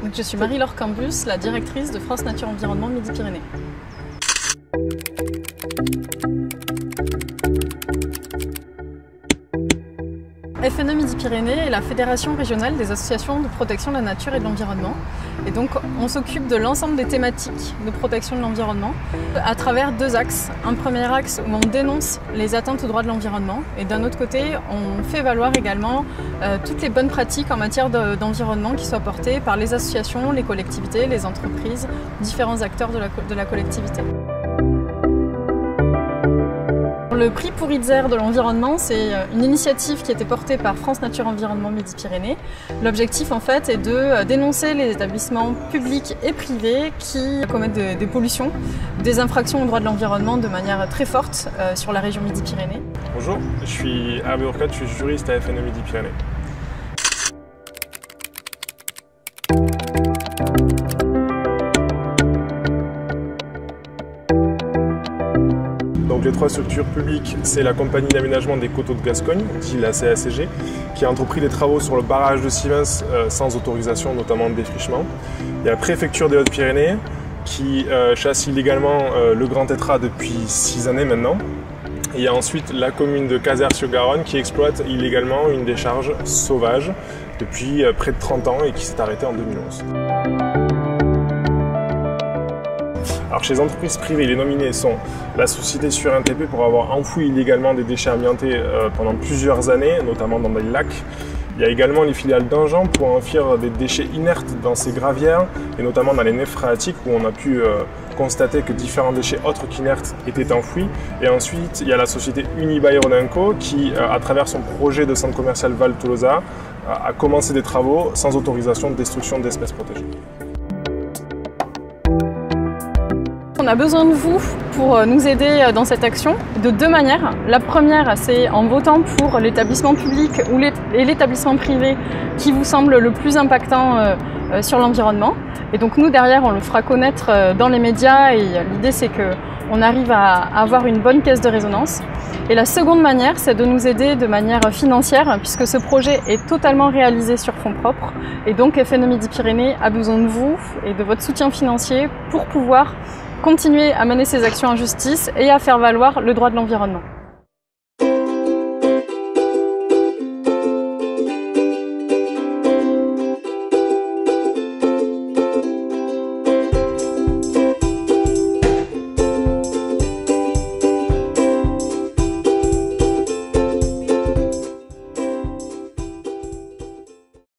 Donc, je suis Marie-Laure Cambus, la directrice de France Nature Environnement Midi-Pyrénées. FNE Midi-Pyrénées est la fédération régionale des associations de protection de la nature et de l'environnement. Et donc on s'occupe de l'ensemble des thématiques de protection de l'environnement à travers deux axes. Un premier axe où on dénonce les atteintes aux droits de l'environnement et d'un autre côté on fait valoir également toutes les bonnes pratiques en matière d'environnement qui soient portées par les associations, les collectivités, les entreprises, différents acteurs de la collectivité. Le prix Pulitzer de l'environnement, c'est une initiative qui a été portée par France Nature Environnement Midi-Pyrénées. L'objectif en fait est de dénoncer les établissements publics et privés qui commettent des pollutions, des infractions aux droits de l'environnement de manière très forte sur la région Midi-Pyrénées. Bonjour, je suis Hervé Ourcade, je suis juriste à FNE Midi-Pyrénées. Donc les trois structures publiques, c'est la compagnie d'aménagement des coteaux de Gascogne, dit la CACG, qui a entrepris des travaux sur le barrage de Sivens sans autorisation, notamment de défrichement. Il y a la préfecture des Hautes-Pyrénées, qui chasse illégalement le Grand Tétras depuis 6 années maintenant. Et il y a ensuite la commune de Caser-sur-Garonne qui exploite illégalement une décharge sauvage depuis près de 30 ans et qui s'est arrêtée en 2011. Alors chez les entreprises privées, les nominés sont la société Sur NTP pour avoir enfoui illégalement des déchets amiantés pendant plusieurs années, notamment dans des lacs. Il y a également les filiales d'Engen pour enfuir des déchets inertes dans ces gravières et notamment dans les nappes phréatiques où on a pu constater que différents déchets autres qu'inertes étaient enfouis. Et ensuite, il y a la société Unibail-Rodamco qui, à travers son projet de centre commercial Val-Tolosa, a commencé des travaux sans autorisation de destruction d'espèces protégées. On a besoin de vous pour nous aider dans cette action de deux manières. La première, c'est en votant pour l'établissement public et l'établissement privé qui vous semble le plus impactant sur l'environnement. Et donc nous, derrière, on le fera connaître dans les médias et l'idée, c'est qu'on arrive à avoir une bonne caisse de résonance. Et la seconde manière, c'est de nous aider de manière financière puisque ce projet est totalement réalisé sur fonds propres. Et donc FNE Midi-Pyrénées a besoin de vous et de votre soutien financier pour pouvoir continuer à mener ces actions en justice et à faire valoir le droit de l'environnement.